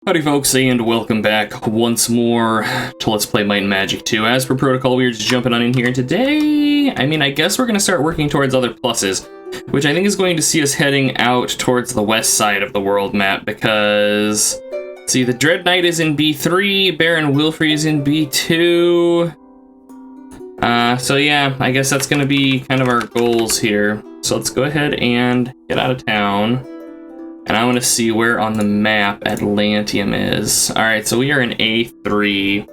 Howdy folks, and welcome back once more to Let's Play Might and Magic 2. As per protocol, we're just jumping on in here, and today, I guess we're going to start working towards other pluses, which I think is going to see us heading out towards the west side of the world map, because, see, the Dread Knight is in B3, Baron Wilfrey is in B2, so yeah, I guess that's going to be kind of our goals here. So let's go ahead and get out of town. And I want to see where on the map Atlantium is. Alright, so we are in A3.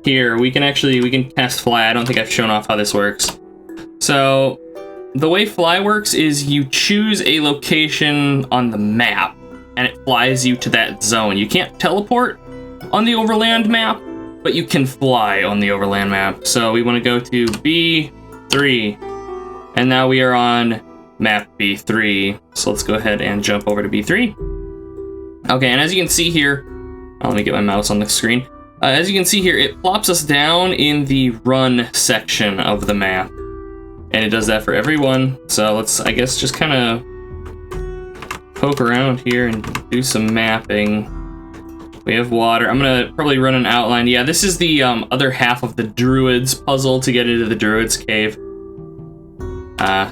Here, we can cast Fly. I don't think I've shown off how this works. So, the way Fly works is you choose a location on the map, and it flies you to that zone. You can't teleport on the overland map, but you can fly on the overland map. So we want to go to B3, and now we are on map B3. So let's go ahead and jump over to B3. Okay, and as you can see here, let me get my mouse on the screen. As you can see here, it plops us down in the run section of the map, and it does that for everyone. So let's, I guess, just kind of poke around here and do some mapping. We have water. I'm gonna probably run an outline. Yeah, this is the other half of the Druids puzzle to get into the Druids cave.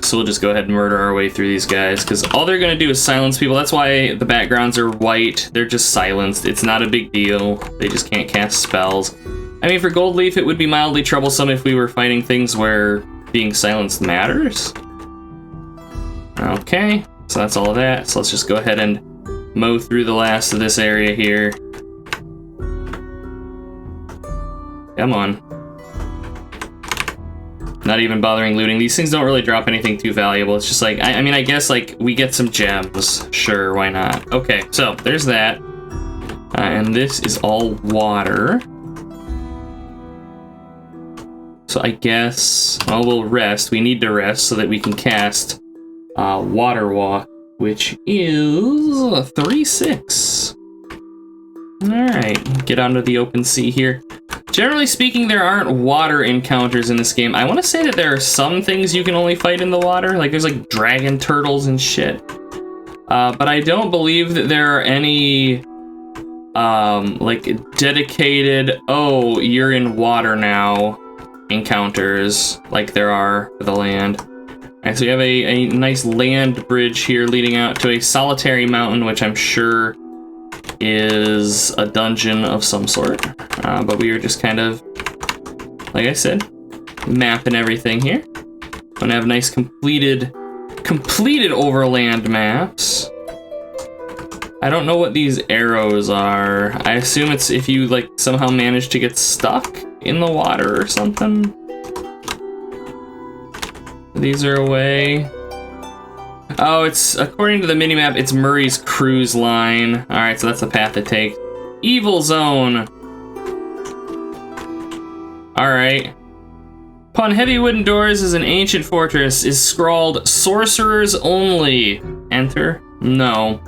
So we'll just go ahead and murder our way through these guys, because all they're gonna do is silence people. That's why the backgrounds are white. They're just silenced. It's not a big deal. They just can't cast spells. I mean, for Gold Leaf, it would be mildly troublesome if we were fighting things where being silenced matters. Okay, so that's all of that. So let's just go ahead and mow through the last of this area here. Come on. Not even bothering looting. These things don't really drop anything too valuable. It's just like, I guess, like, we get some gems. Sure, why not? Okay, so there's that. And this is all water. So I guess, well, we'll rest. We need to rest so that we can cast Water Walk, which is 3-6. Alright, get onto the open sea here. Generally speaking, there aren't water encounters in this game. I want to say that there are some things you can only fight in the water. Like, there's like dragon turtles and shit. But I don't believe that there are any, like, dedicated, oh, you're in water now encounters like there are for the land. Alright, so we have a nice land bridge here leading out to a solitary mountain, which I'm sure is a dungeon of some sort, but we are just kind of, like I said, mapping everything here. Gonna have nice completed overland maps. I don't know what these arrows are. I assume it's if you like somehow manage to get stuck in the water or something. These are away. Oh, it's, according to the minimap, it's Murray's Cruise Line. Alright, so that's the path to take. Evil Zone! Alright. Upon heavy wooden doors is an ancient fortress, is scrawled, Sorcerers Only. Enter? No.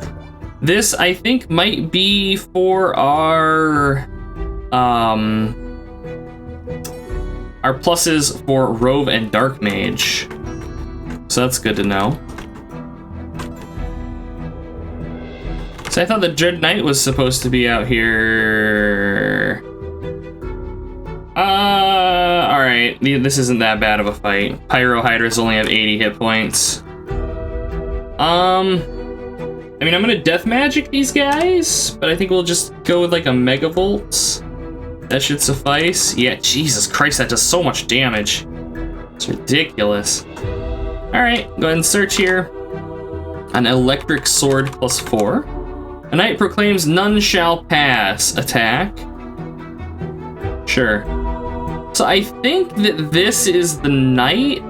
This, I think, might be for our pluses for Rove and Dark Mage. So that's good to know. So I thought the Dread Knight was supposed to be out here. Alright. This isn't that bad of a fight. Pyro Hydras only have 80 hit points. I'm gonna Death Magic these guys, but I think we'll just go with like a Megavolt. That should suffice. Yeah, Jesus Christ, that does so much damage. It's ridiculous. Alright, go ahead and search here. An Electric Sword +4. A knight proclaims none shall pass. Attack. Sure. So I think that this is the knight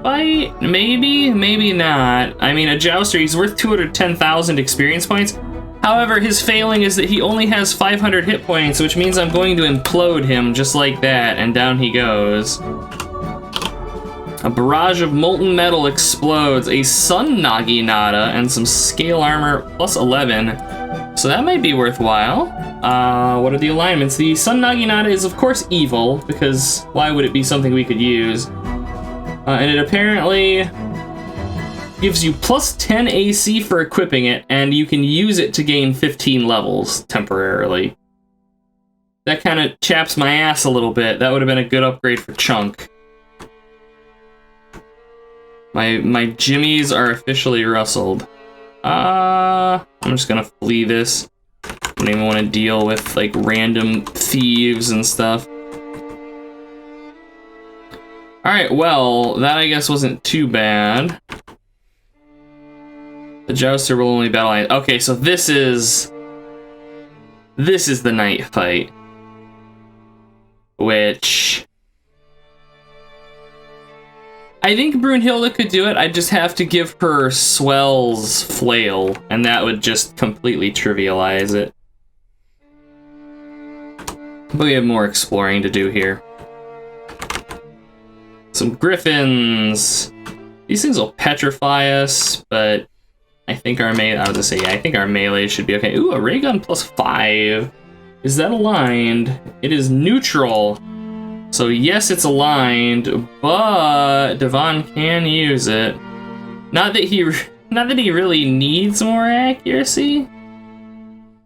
fight? Maybe? Maybe not. I mean, a jouster, he's worth 210,000 experience points. However, his failing is that he only has 500 hit points, which means I'm going to implode him just like that, and down he goes. A barrage of molten metal explodes. A Sun Naginata and some scale armor +11. So that might be worthwhile. What are the alignments? The Sun Naginata is, of course, evil, because why would it be something we could use? And it apparently gives you plus 10 AC for equipping it, and you can use it to gain 15 levels temporarily. That kind of chaps my ass a little bit. That would have been a good upgrade for Chunk. My jimmies are officially rustled. I'm just gonna flee this. I don't even want to deal with like random thieves and stuff. Alright, well, that I guess wasn't too bad. The Jouster will only battle... Okay, so this is the night fight. Which... I think Brunhilde could do it. I'd just have to give her Swell's Flail, and that would just completely trivialize it. But we have more exploring to do here. Some Griffins. These things will petrify us, but I think our melee... I was gonna say, yeah, I think our melee should be okay. Ooh, a ray gun plus 5. Is that aligned? It is neutral. So yes, it's aligned, but Devon can use it. Not that he really needs more accuracy,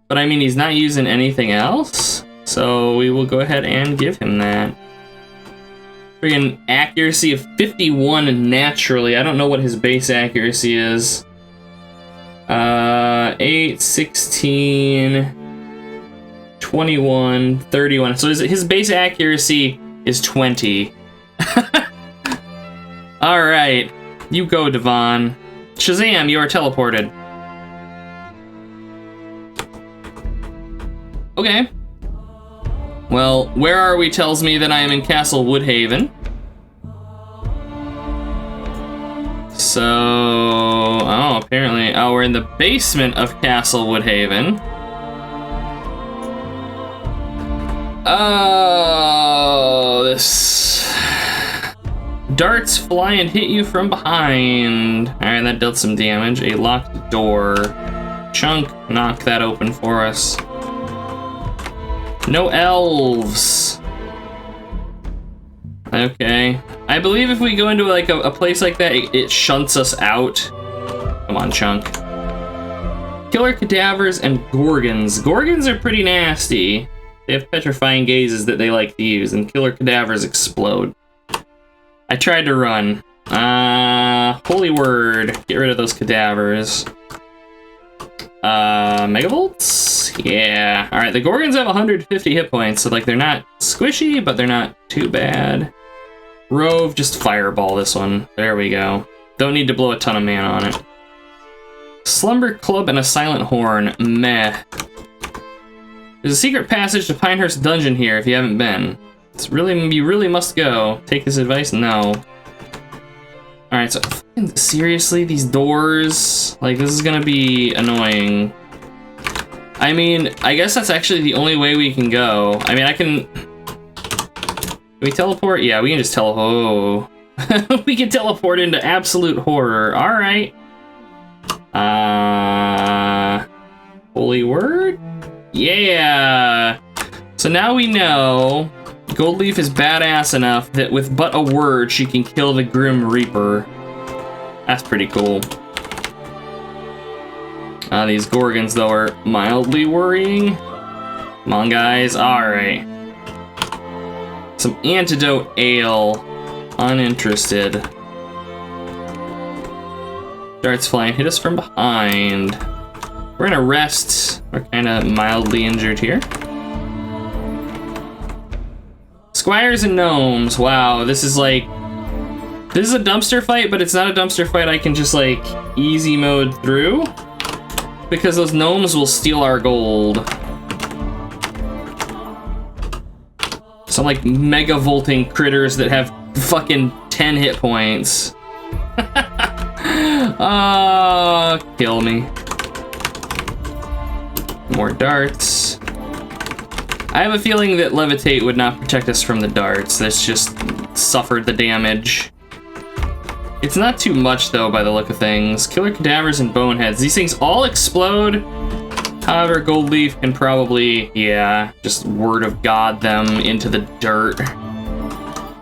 but I mean, he's not using anything else, so we will go ahead and give him that. Friggin' accuracy of 51 naturally. I don't know what his base accuracy is. 8, 16, 21, 31. So his base accuracy is 20. Alright, you go, Devon. Shazam, you are teleported. Okay. Well, where are we tells me that I am in Castle Woodhaven. So... oh, apparently... oh, we're in the basement of Castle Woodhaven. Oh, this... darts fly and hit you from behind. Alright, that dealt some damage. A locked door. Chunk, knock that open for us. No elves. Okay. I believe if we go into like a place like that, it shunts us out. Come on, Chunk. Killer cadavers and gorgons. Gorgons are pretty nasty. They have petrifying gazes that they like to use, and killer cadavers explode. I tried to run. Holy word. Get rid of those cadavers. Megavolts? Yeah. Alright, the Gorgons have 150 hit points, so like they're not squishy, but they're not too bad. Rove, just fireball this one. There we go. Don't need to blow a ton of mana on it. Slumber Club and a Silent Horn. Meh. There's a secret passage to Pinehurst Dungeon here if you haven't been. You really must go. Take this advice? No. Alright, so seriously, these doors? Like, this is gonna be annoying. I mean, I guess that's actually the only way we can go. I mean, can we teleport? Yeah, we can just teleport. Oh. We can teleport into absolute horror. Alright. Holy word? Yeah! So now we know Goldleaf is badass enough that with but a word, she can kill the Grim Reaper. That's pretty cool. These Gorgons, though, are mildly worrying. Come on, guys. Alright. Some antidote ale. Uninterested. Darts flying. Hit us from behind. We're gonna rest. We're kind of mildly injured here. Squires and gnomes. Wow, this is like... this is a dumpster fight, but it's not a dumpster fight I can just, like, easy mode through. Because those gnomes will steal our gold. Some, like, mega-volting critters that have fucking 10 hit points. Kill me. More darts. I have a feeling that Levitate would not protect us from the darts. That's just suffered the damage. It's not too much, though, by the look of things. Killer cadavers and boneheads. These things all explode. However, Goldleaf can probably, yeah, just word of God them into the dirt.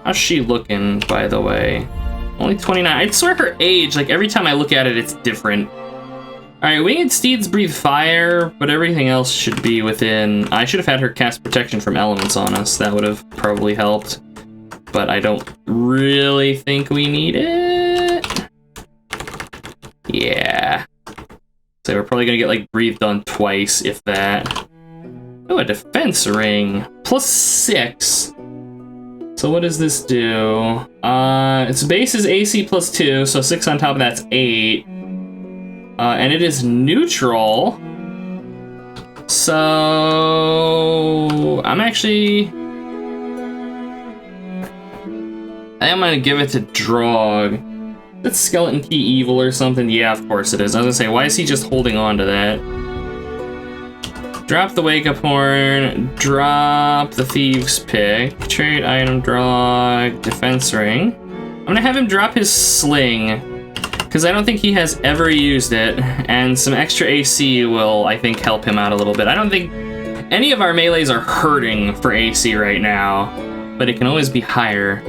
How's she looking, by the way? Only 29. I swear her age, like every time I look at it, it's different. Alright, winged steeds breathe fire, but everything else should be within... I should have had her cast protection from elements on us. That would have probably helped. But I don't really think we need it. Yeah. So we're probably gonna get like breathed on twice, if that. Oh, a defense ring. +6. So what does this do? Its base is AC +2, so 6 on top of that's 8. And it is neutral. So I'm actually... I am gonna give it to Drog. That's Skeleton Key evil or something? Yeah, of course it is. I was gonna say, why is he just holding on to that? Drop the Wake Up Horn, drop the Thieves Pick, trade item, Drog, Defense Ring. I'm gonna have him drop his Sling, because I don't think he has ever used it, and some extra AC will, I think, help him out a little bit. I don't think any of our melees are hurting for AC right now, but it can always be higher.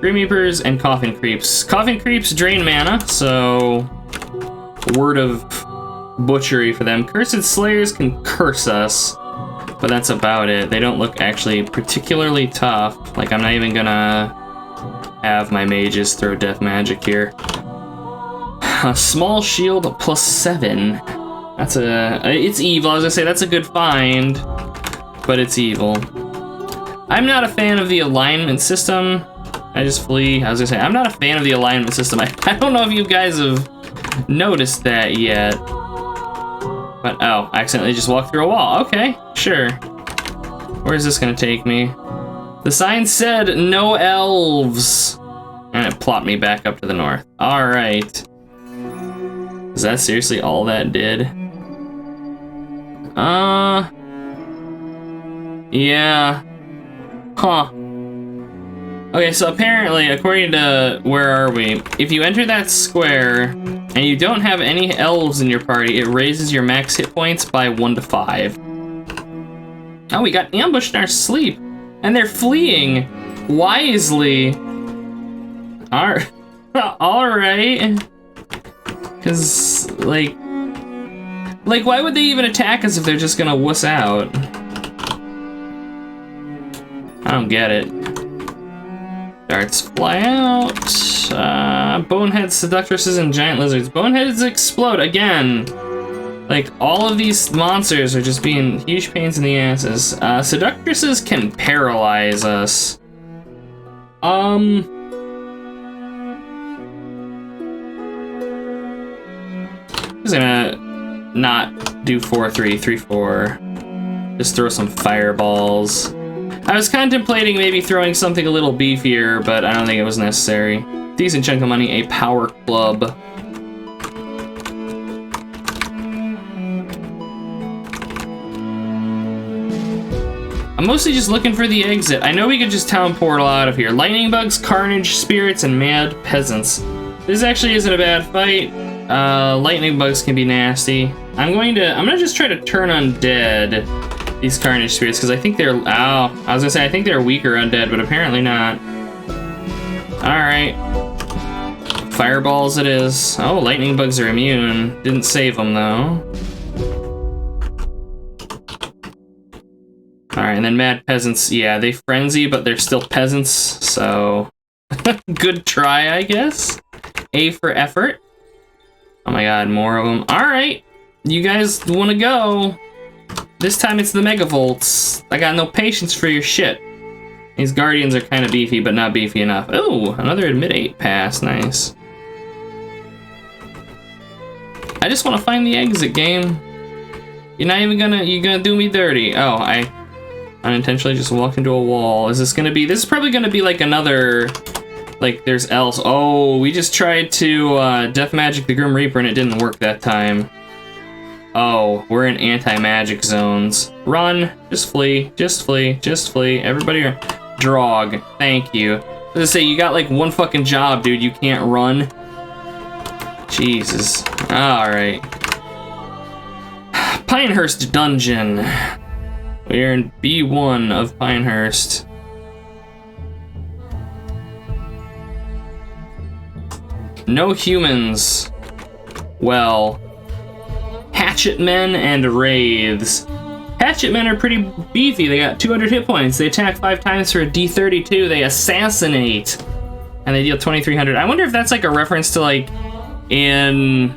Grim Reapers and Coffin Creeps. Coffin Creeps drain mana, so word of butchery for them. Cursed Slayers can curse us, but that's about it. They don't look actually particularly tough. Like, I'm not even gonna have my mages throw death magic here. A small shield +7. That's it's evil. I was gonna say that's a good find, but it's evil. I'm not a fan of the alignment system. I just flee. I was gonna say, I'm not a fan of the alignment system. I don't know if you guys have noticed that yet. But, oh, I accidentally just walked through a wall. Okay, sure. Where's this gonna take me? The sign said, no elves. And it plopped me back up to the north. All right. Is that seriously all that did? Yeah. Huh. Okay, so apparently, according to where are we, if you enter that square and you don't have any elves in your party, it raises your max hit points by 1 to 5. Oh, we got ambushed in our sleep, and they're fleeing wisely. All right. Because, like, why would they even attack us if they're just gonna wuss out? I don't get it. Darts fly out. Boneheads, Seductresses, and Giant Lizards. Boneheads explode again. Like, all of these monsters are just being huge pains in the asses. Seductresses can paralyze us. I'm just gonna not do 4-3, 3-4. Just throw some fireballs. I was contemplating maybe throwing something a little beefier, but I don't think it was necessary. Decent chunk of money, a power club. I'm mostly just looking for the exit. I know we could just town portal out of here. Lightning bugs, carnage, spirits, and mad peasants. This actually isn't a bad fight. Lightning bugs can be nasty. I'm gonna just try to turn undead. These carnage spirits, because I think they're... Oh, I was gonna say, I think they're weaker undead, but apparently not. Alright. Fireballs it is. Oh, lightning bugs are immune. Didn't save them, though. Alright, and then mad peasants. Yeah, they frenzy, but they're still peasants, so... Good try, I guess. A for effort. Oh my god, more of them. Alright, you guys want to go. This time it's the Megavolts. I got no patience for your shit. These Guardians are kind of beefy, but not beefy enough. Oh, another Admit 8 pass. Nice. I just want to find the exit, game. You're not even gonna... You're gonna do me dirty. Oh, I unintentionally just walked into a wall. Is this gonna be... This is probably gonna be like another... Like, there's else. Oh, we just tried to Death Magic the Grim Reaper and it didn't work that time. Oh, we're in anti-magic zones. Run. Just flee. Just flee. Just flee. Everybody run. Drog. Thank you. I was gonna say, you got like one fucking job, dude. You can't run. Jesus. Alright. Pinehurst Dungeon. We're in B1 of Pinehurst. No humans. Well, hatchet men and wraiths. Hatchet men are pretty beefy. They got 200 hit points. They attack 5 times for a D32. They assassinate. And they deal 2,300. I wonder if that's like a reference to like in...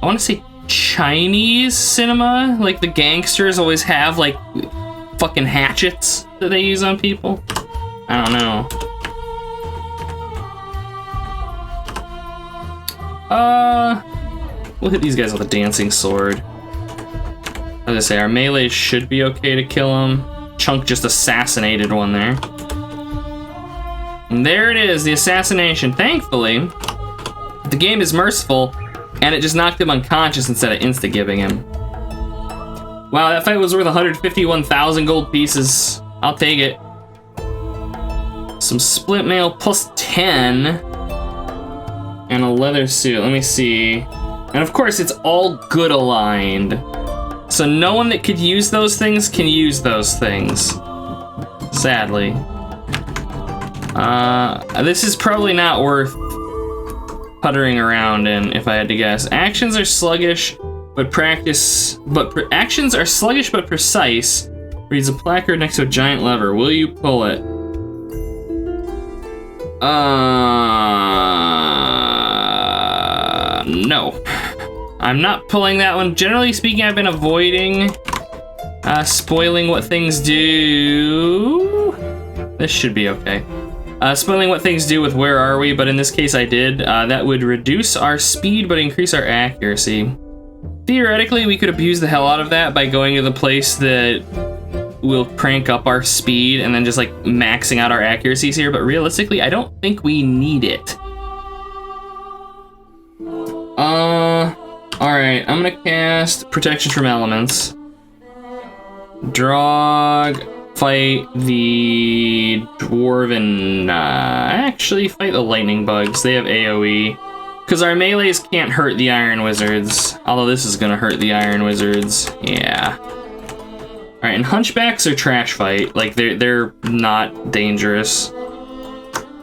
I want to say Chinese cinema. Like the gangsters always have like fucking hatchets that they use on people. I don't know. We'll hit these guys with a dancing sword. As I say, our melee should be okay to kill him. Chunk just assassinated one there. And there it is, the assassination. Thankfully, the game is merciful, and it just knocked him unconscious instead of insta-giving him. Wow, that fight was worth 151,000 gold pieces. I'll take it. Some split mail plus 10. And a leather suit, let me see. And of course, it's all good aligned. So no one that could use those things can use those things. Sadly. This is probably not worth puttering around in, if I had to guess. Actions are sluggish, but actions are sluggish but precise. Reads a placard next to a giant lever. Will you pull it? No. I'm not pulling that one. Generally speaking, I've been avoiding spoiling what things do. This should be okay. Spoiling what things do with where are we, but in this case I did. That would reduce our speed but increase our accuracy. Theoretically, we could abuse the hell out of that by going to the place that will crank up our speed and then just like maxing out our accuracies here, but realistically, I don't think we need it. Alright, I'm gonna cast Protection from Elements. Drog, fight the Dwarven, actually fight the Lightning Bugs, they have AoE. Because our melees can't hurt the Iron Wizards, although this is gonna hurt the Iron Wizards, yeah. Alright, and Hunchbacks are trash fight, like they're not dangerous.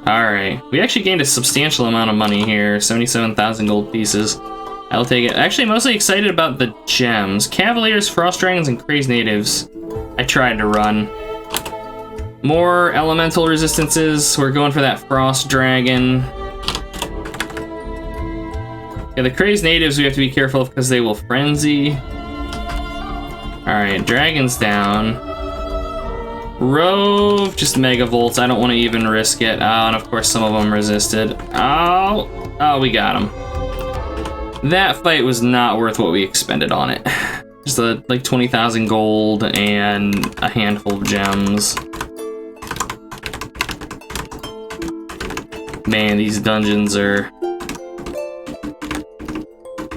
Alright, we actually gained a substantial amount of money here, 77,000 gold pieces. I'll take it. Actually, mostly excited about the gems. Cavaliers, Frost Dragons, and Crazed Natives. I tried to run. More elemental resistances. We're going for that Frost Dragon. Yeah, the Crazed Natives we have to be careful of because they will frenzy. Alright, Dragon's down. Rove, just Mega Volts. I don't want to even risk it. Oh, and of course some of them resisted. Oh, we got him. That fight was not worth what we expended on it. Just like 20,000 gold and a handful of gems. Man, these dungeons are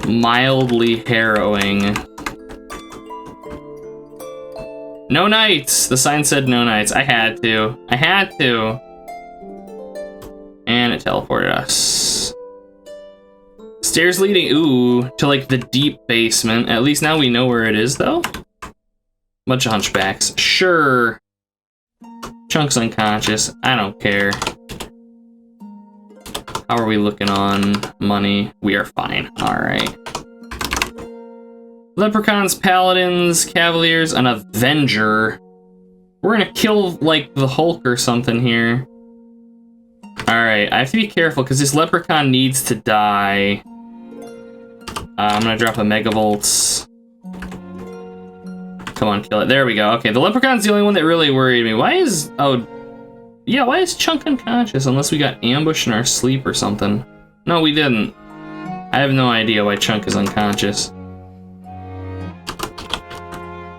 mildly harrowing. No knights! The sign said no knights. I had to. And it teleported us. Stairs leading, ooh, to like the deep basement. At least now we know where it is, though. Bunch of hunchbacks. Sure. Chunk's unconscious. I don't care. How are we looking on money? We are fine. Alright. Leprechauns, Paladins, Cavaliers, an Avenger. We're gonna kill, like, the Hulk or something here. Alright, I have to be careful, because this Leprechaun needs to die. I'm gonna drop a Megavolts. Come on, kill it. There we go. Okay, the Leprechaun's the only one that really worried me. Why is... Oh, yeah, why is Chunk unconscious? Unless we got ambushed in our sleep or something. No, we didn't. I have no idea why Chunk is unconscious.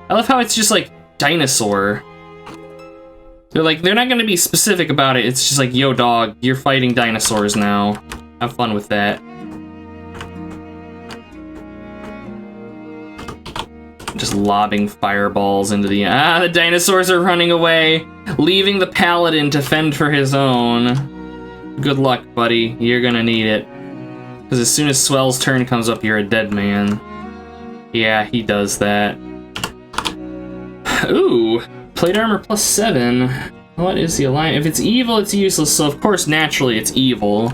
I love how it's just like dinosaur. They're not gonna be specific about it. It's just like, yo dog, you're fighting dinosaurs now. Have fun with that. Just lobbing fireballs into the dinosaurs are running away, leaving the paladin to fend for his own. Good luck, buddy. You're gonna need it. Because as soon as Swell's turn comes up, you're a dead man. Yeah, he does that. Ooh, plate armor plus 7. What is the alliance? If it's evil, it's useless, so of course, naturally, it's evil.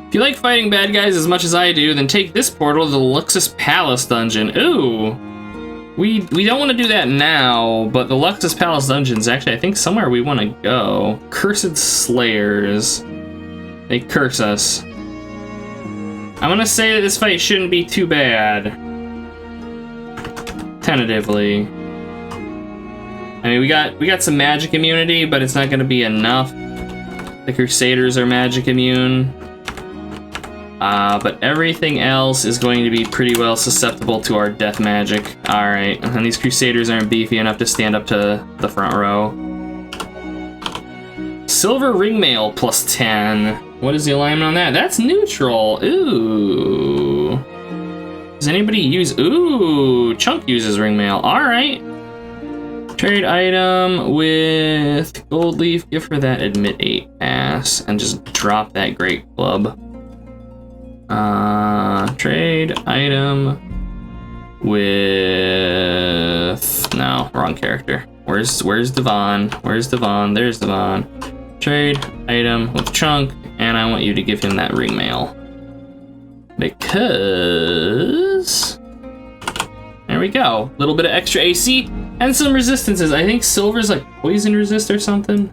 If you like fighting bad guys as much as I do, then take this portal to the Luxus Palace dungeon. Ooh! We don't want to do that now, but the Luxus Palace dungeon is actually, I think, somewhere we want to go. Cursed Slayers. They curse us. I'm gonna say that this fight shouldn't be too bad. Tentatively. I mean, we got some magic immunity, but it's not gonna be enough. The Crusaders are magic immune. But everything else is going to be pretty well susceptible to our death magic. Alright, and these Crusaders aren't beefy enough to stand up to the front row. Silver Ringmail plus 10. What is the alignment on that? That's neutral. Ooh. Does anybody use... Ooh, Chunk uses Ringmail. Alright. Trade item with Gold Leaf. Give her that Admit 8 pass and just drop that Great Club. Trade item with... No, wrong character. Where's Devon? Where's Devon? There's Devon. Trade item with Chunk, and I want you to give him that Ringmail. Because... There we go. A little bit of extra AC and some resistances. I think Silver's like poison resist or something.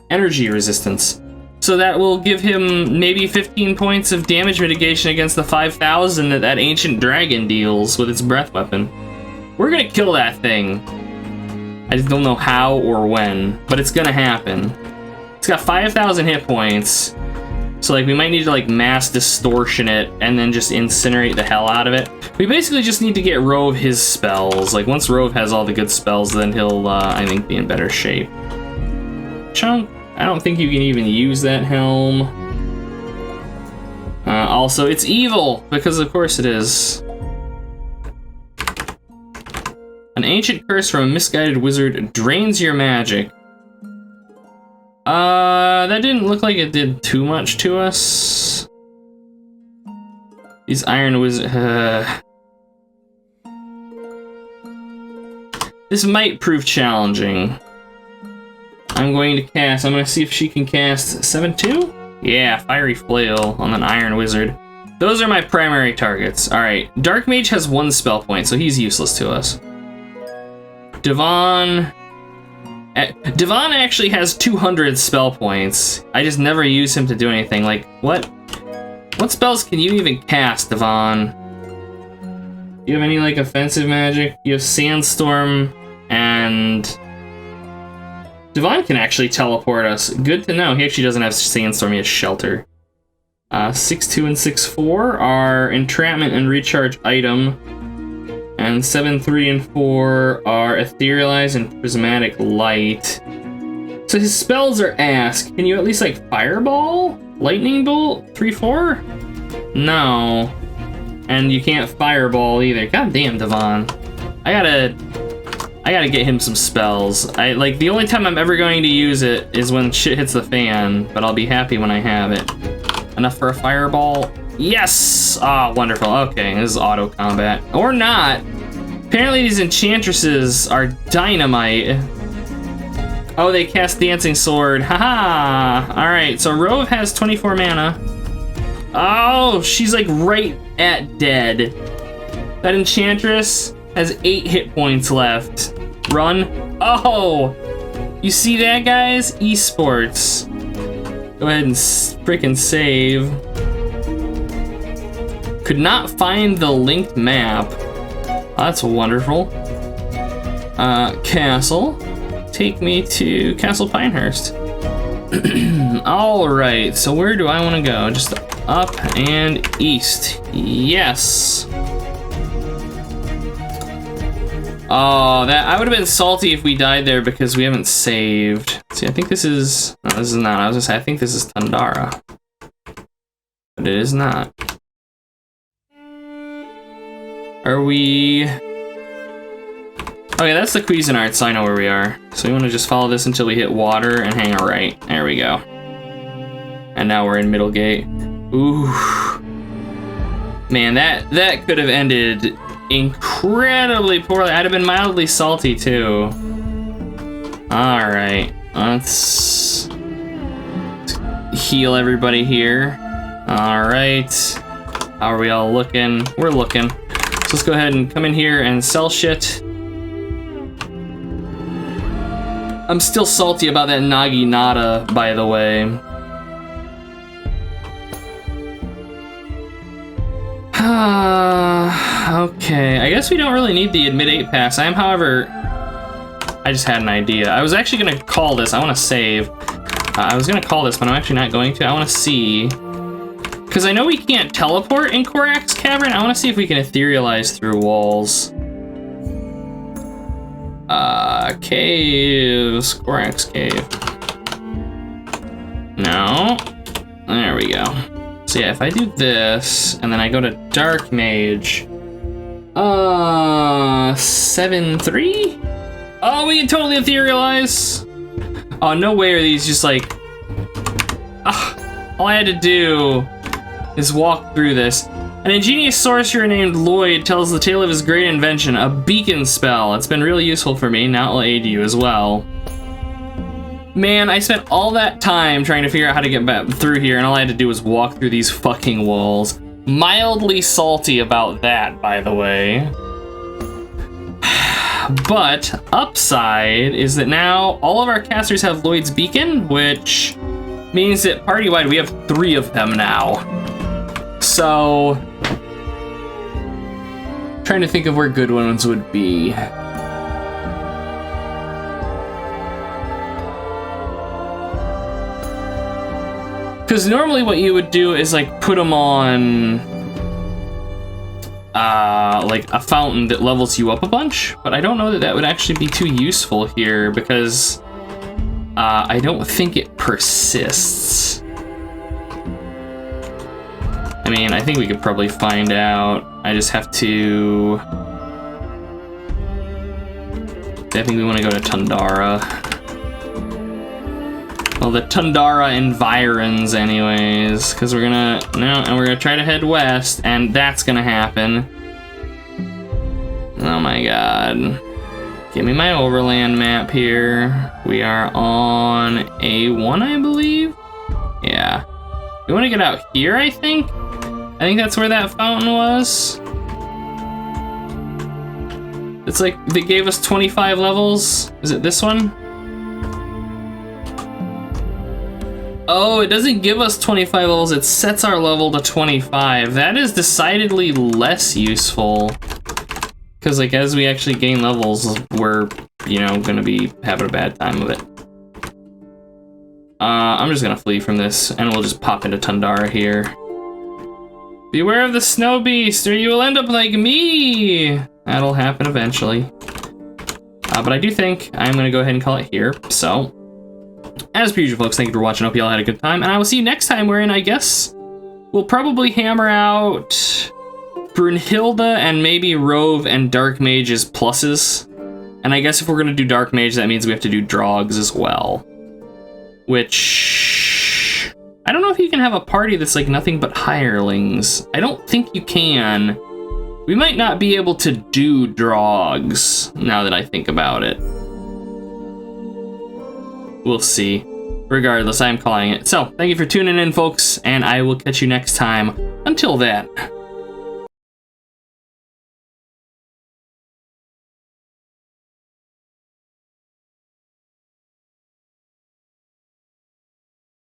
Energy resistance. So that will give him maybe 15 points of damage mitigation against the 5,000 that Ancient Dragon deals with its breath weapon. We're gonna kill that thing. I just don't know how or when, but it's gonna happen. It's got 5,000 hit points. So like we might need to like mass distortion it and then just incinerate the hell out of it. We basically just need to get Rove his spells. Like once Rove has all the good spells, then he'll, I think, be in better shape. Chunk. I don't think you can even use that helm. Also, it's evil, because of course it is. An ancient curse from a misguided wizard drains your magic. That didn't look like it did too much to us. These iron wizards... This might prove challenging. I'm going to see if she can cast 7-2? Yeah, Fiery Flail on an Iron Wizard. Those are my primary targets. Alright, Dark Mage has 1 spell point, so he's useless to us. Devon actually has 200 spell points. I just never use him to do anything. Like, what spells can you even cast, Devon? Do you have any, like, offensive magic? You have Sandstorm and... Devon can actually teleport us. Good to know. He actually doesn't have Sandstorm, he has Shelter. 6-2 and 6-4 are Entrapment and Recharge item. And 7-3 and 4 are Etherealize and Prismatic Light. So his spells are ass. Can you at least like Fireball? Lightning Bolt? 3-4? No. And you can't Fireball either. God damn, Devon. I gotta get him some spells. Like, the only time I'm ever going to use it is when shit hits the fan, but I'll be happy when I have it. Enough for a Fireball? Yes! Ah, oh, wonderful. Okay, this is auto combat. Or not. Apparently these enchantresses are dynamite. Oh, they cast Dancing Sword. Haha! Alright, so Rove has 24 mana. Oh, she's like right at dead. That enchantress has 8 hit points left. Run. Oh! You see that, guys? Esports. Go ahead and frickin' save. Could not find the linked map. Oh, that's wonderful. Castle. Take me to Castle Pinehurst. Alright, so where do I want to go? Just up and east. Yes. Oh, I would have been salty if we died there because we haven't saved. See, I think this is... No, this is not. I was gonna say, I think this is Thundara. But it is not. Are we... Okay, that's the Cuisinart, so I know where we are. So we want to just follow this until we hit water and hang a right. There we go. And now we're in Middlegate. Ooh. Man, that could have ended incredibly poorly. I'd have been mildly salty too. Alright, let's heal everybody here. Alright, how are we all looking? We're looking. So let's go ahead and come in here and sell shit. I'm still salty about that Naginata, by the way. Okay, I guess we don't really need the Admit 8 pass. I am, however... I just had an idea. I was actually going to call this. I want to save. I was going to call this, but I'm actually not going to. I want to see... Because I know we can't teleport in Korax Cavern. I want to see if we can etherealize through walls. Caves. Korax Cave. No. There we go. So yeah, if I do this, and then I go to Dark Mage... 7-3? Oh, we can totally etherealize! Oh, no way are these just like... all I had to do is walk through this. An ingenious sorcerer named Lloyd tells the tale of his great invention, a beacon spell. It's been really useful for me, now it'll aid you as well. Man, I spent all that time trying to figure out how to get back through here, and all I had to do was walk through these fucking walls. Mildly salty about that, by the way. But, upside is that now all of our casters have Lloyd's Beacon, which means that party-wide we have 3 of them now. So... trying to think of where good ones would be. Because normally what you would do is like put them on like a fountain that levels you up a bunch, but I don't know that that would actually be too useful here because I don't think it persists. I mean, I think we could probably find out. I just have to... I think we want to go to Tundara. Well, the Tundara environs anyways, because we're gonna... No, and we're gonna try to head west, and that's gonna happen. Oh my god. Give me my overland map here. We are on A1, I believe? Yeah. We want to get out here, I think? I think that's where that fountain was. It's like, they gave us 25 levels. Is it this one? Oh, it doesn't give us 25 levels, it sets our level to 25. That is decidedly less useful. Because, like, as we actually gain levels, we're, you know, gonna be having a bad time of it. I'm just gonna flee from this, and we'll just pop into Tundara here. Beware of the snow beast, or you will end up like me! That'll happen eventually. But I do think I'm gonna go ahead and call it here, so... As per usual, folks, thank you for watching. Hope you all had a good time, and I will see you next time, wherein I guess we'll probably hammer out Brunhilde and maybe Rove and Dark Mage's pluses. And I guess if we're gonna do Dark Mage, that means we have to do Drogs as well. Which... I don't know if you can have a party that's like nothing but hirelings. I don't think you can. We might not be able to do Drogs, now that I think about it. We'll see. Regardless, I'm calling it. So, thank you for tuning in, folks, and I will catch you next time. Until then.